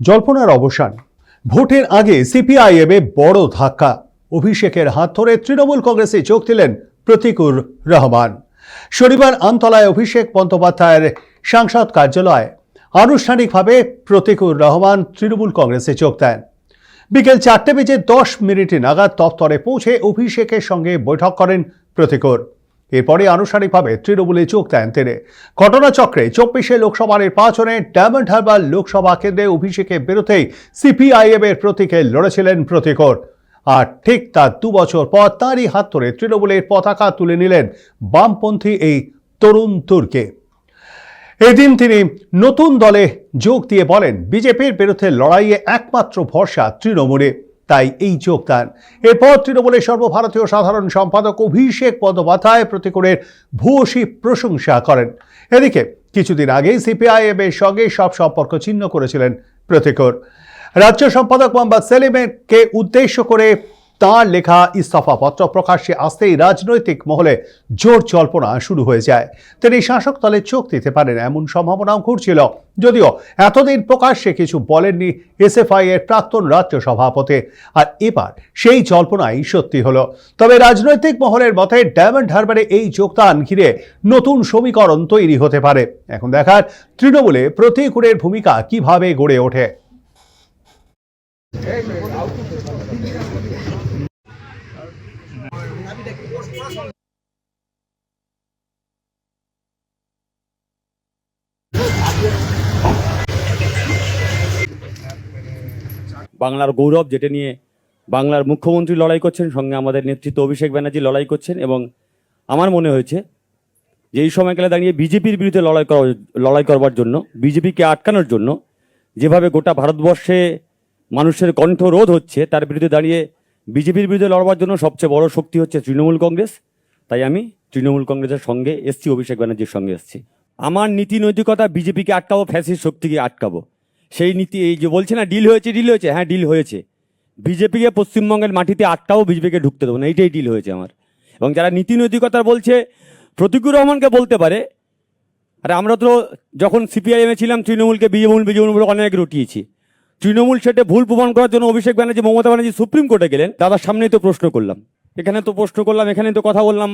জল্পনার অবসান। ভোটের আগে সিপিআইএমে বড় ধাক্কা। অভিষেকের হাত ধরে তৃণমূল কংগ্রেসে যোগ দিলেন প্রতীকুর রহমান। শনিবার আমতলায় অভিষেক বন্দ্যোপাধ্যায়ের সাংসদ কার্যালয়ে আনুষ্ঠানিকভাবে প্রতীকুর রহমান তৃণমূল কংগ্রেসে যোগ দেন। বিকেল 4:10 নাগাদ দপ্তরে পৌঁছে অভিষেকের সঙ্গে বৈঠক করেন প্রতীকুর। এরপরে আনুষ্ঠানিকভাবে তৃণমূলে যোগ দেন তিনি। ঘটনাচক্রে 24শে লোকসভার নির্বাচনে ডায়মন্ড হারবার লোকসভা কেন্দ্রে অভিষেকের বিরুদ্ধেই সিপিআইএম এর প্রতীকে লড়েছিলেন প্রতীকুর। আর ঠিক তার 2 বছর পর তাঁরই হাত ধরে তৃণমূলের পতাকা তুলে নিলেন বামপন্থী এই তরুণ তুর্কে। এদিন তিনি নতুন দলে যোগ দিয়ে বলেন, বিজেপির বিরুদ্ধে লড়াইয়ে একমাত্র ভরসা তৃণমূলে, তাই এই যোগদান। এরপর তৃণমূলের সর্বভারতীয় সাধারণ সম্পাদক অভিষেক বন্দ্যোপাধ্যায় প্রতীকুরের ভূয়সী প্রশংসা করেন। এদিকে কিছুদিন আগেই সিপিআইএম এর সঙ্গে সব সম্পর্ক ছিন্ন করেছিলেন প্রতীকুর। রাজ্য সম্পাদক মোহাম্মদ সেলিমকে উদ্দেশ্য করে তাঁর লেখা ইস্তফাপত্র প্রকাশ্যে আসতেই রাজনৈতিক মহলে জোর জল্পনা শুরু হয়ে যায়। তিনি শাসক দলে যোগ দিতে পারেন এমন সম্ভাবনাও ঘুরছিল, যদিও এতদিন প্রকাশ্যে কিছু বলেননি এসএফআই এর প্রাক্তন রাজ্য সভাপতি। আর এবার সেই জল্পনাই সত্যি হলো। তবে রাজনৈতিক মহলের মতে ডায়মন্ড হারবারে এই যোগদান ঘিরে নতুন সমীকরণ তৈরি হতে পারে। এখন দেখার তৃণমূলে প্রতীকুরের ভূমিকা কিভাবে গড়ে ওঠে। বাংলার গৌরব, যেটা নিয়ে বাংলার মুখ্যমন্ত্রী লড়াই করছেন, সঙ্গে আমাদের নেতৃত্ব অভিষেক ব্যানার্জি লড়াই করছেন। এবং আমার মনে হয়েছে যে এই সময়কালে দাঁড়িয়ে বিজেপির বিরুদ্ধে লড়াই করবার জন্য, বিজেপিকে আটকানোর জন্য যেভাবে গোটা ভারতবর্ষে মানুষের কণ্ঠরোধ হচ্ছে, তার বিরুদ্ধে দাঁড়িয়ে বিজেপির বিরুদ্ধে লড়বার জন্য সবচেয়ে বড় শক্তি হচ্ছে তৃণমূল কংগ্রেস। তাই আমি তৃণমূল কংগ্রেসের সঙ্গে এসছি, অভিষেক ব্যানার্জির সঙ্গে এসছি। আমার নীতি নৈতিকতা বিজেপিকে আটকাবো, ফ্যাসিস্ট শক্তিকে আটকাবো, সেই নীতি। এই যে বলছে না ডিল হয়েছে, হ্যাঁ ডিল হয়েছে। বিজেপিকে পশ্চিমবঙ্গের মাটিতে আটকাবো, বিজেপিকে ঢুকতে দেবো না, এইটাই ডিল হয়েছে আমার। এবং যারা নীতি নৈতিকতা বলছে, প্রতীকুর রহমানকে বলতে পারে, আরে আমরা তো যখন সিপিআইএমে ছিলাম তৃণমূলকে বিজেপি বলে অনেক রটিয়েছি। তৃণমূল সেটা ভুল প্রমাণ করার জন্য অভিষেক ব্যানার্জি, মমতা ব্যানার্জি সুপ্রিম কোর্টে গেলেন। দাদার সামনেই তো প্রশ্ন করলাম, এখানে তো কথা বললাম।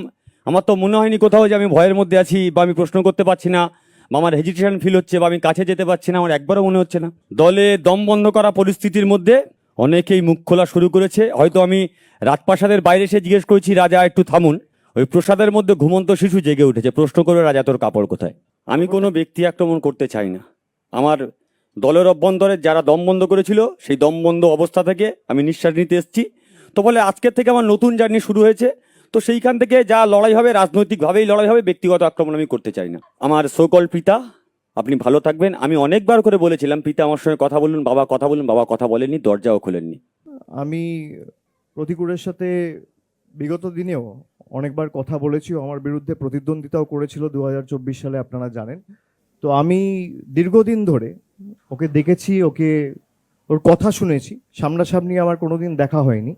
আমার তো মনে হয়নি কোথাও যে আমি ভয়ের মধ্যে আছি, বা আমি প্রশ্ন করতে পারছি না, বা আমার হেজিটেশন ফিল হচ্ছে, বা আমি কাছে যেতে পারছি না। আমার একবারও মনে হচ্ছে না। দলে দম বন্ধ করা পরিস্থিতির মধ্যে অনেকেই মুখ খোলা শুরু করেছে। হয়তো আমি রাজপ্রাসাদের বাইরে এসে জিজ্ঞেস করেছি, রাজা একটু থামুন। ওই প্রসাদের মধ্যে ঘুমন্ত শিশু জেগে উঠেছে, প্রশ্ন করবে, রাজা তোর কাপড় কোথায়? আমি কোনো ব্যক্তি আক্রমণ করতে চাই না। আমার দলের অভ্যন্তরে যারা দম বন্ধ করেছিল, সেই দম বন্ধ অবস্থা থেকে আমি নিঃশ্বাস নিতে এসেছি। তো বলে আজকের থেকে আমার নতুন জার্নি শুরু হয়েছে। তো সেইখান থেকে যা লড়াই হবে, রাজনৈতিকভাবেই লড়াই হবে, ব্যক্তিগত আক্রমণ আমি করতে চাই না। আমার সোকল পিতা, আপনি ভালো থাকবেন। আমি অনেকবার করে বলেছিলাম, পিতা আমার সঙ্গে কথা বলুন, বাবা কথা বলুন, বাবা কথা বলেননি, দরজাও খোলেননি। আমি প্রতীকুরের সাথে বিগত দিনেও অনেকবার কথা বলেছি, আমার বিরুদ্ধে প্রতিদ্বন্দ্বিতাও করেছিল 2024 সালে, আপনারা জানেন। তো আমি দীর্ঘদিন ধরে ওকে দেখেছি, ওর কথা শুনেছি, সামনাসামনি আমার কোনোদিন দেখা হয়নি।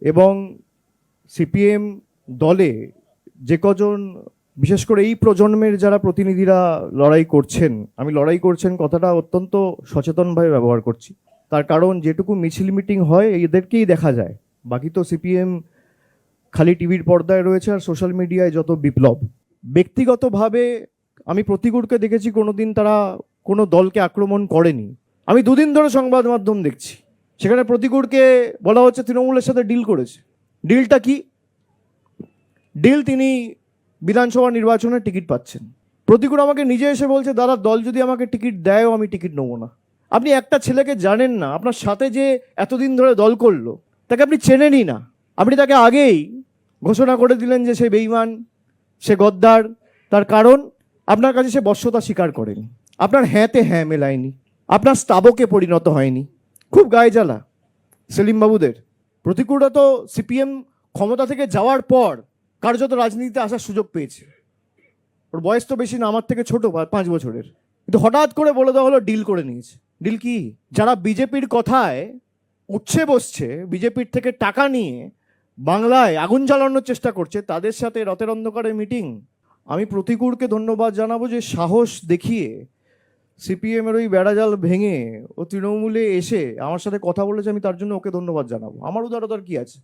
এবং সিপিএম দলে যে কজন, বিশেষ করে এই প্রজন্মের যারা প্রতিনিধিরা লড়াই করছেন কথাটা অত্যন্ত সচেতনভাবে ব্যবহার করছি। তার কারণ যেটুকু মিছিল মিটিং হয় এদেরকেই দেখা যায়, বাকি তো সিপিএম খালি টিভির পর্দায় রয়েছে আর সোশ্যাল মিডিয়ায় যত বিপ্লব। ব্যক্তিগতভাবে আমি প্রতীকুরকে দেখেছি, কোনোদিন তারা কোনো দলকে আক্রমণ করেনি। আমি 2 দিন ধরে সংবাদ মাধ্যম দেখছি, সেখানে প্রতীকুরকে বলা হচ্ছে তৃণমূলের সাথে ডিল করেছে। ডিলটা কি? ডিল তিনি বিধানসভা নির্বাচনের টিকিট পাচ্ছেন। প্রতীকুর আমাকে নিজে এসে বলছে, দাদা দল যদি আমাকে টিকিট দেয়ও আমি টিকিট নেবো না। আপনি একটা ছেলেকে জানেন না, আপনার সাথে যে এতদিন ধরে দল করলো তাকে আপনি চেনেনই না। আপনি তাকে আগেই ঘোষণা করে দিলেন যে সে বেঈমান, সে গদ্দার। তার কারণ আপনার কাছে সে বশ্যতা স্বীকার করেনি, আপনার হ্যাঁতে হ্যাঁ মেলায়নি, আপনার স্তাবকে পরিণত হয়নি। খুব গায়ে জ্বালা সেলিম বাবুদের। প্রতীকুররা তো সিপিএম ক্ষমতা থেকে যাওয়ার পর কার্যত রাজনীতিতে আসার সুযোগ পেয়েছে। ওর বয়স তো বেশি না, আমার থেকে ছোট, 5 বছরের। কিন্তু হঠাৎ করে বলে দেওয়া হলো ডিল করে নিয়েছে। ডিল কি? যারা বিজেপির কথায় উঠছে বসছে, বিজেপির থেকে টাকা নিয়ে বাংলায় আগুন জ্বালানোর চেষ্টা করছে, তাদের সাথে রথের অন্ধকারে মিটিং। আমি প্রতীকুরকে ধন্যবাদ জানাবো যে সাহস দেখিয়ে সিপিএম এর ওই বেড়াজাল ভেঙে ও তৃণমূলে এসে আমার সাথে কথা বলেছে, আমি তার জন্য ওকে ধন্যবাদ জানাবো। আমার উদারতার কি আছে?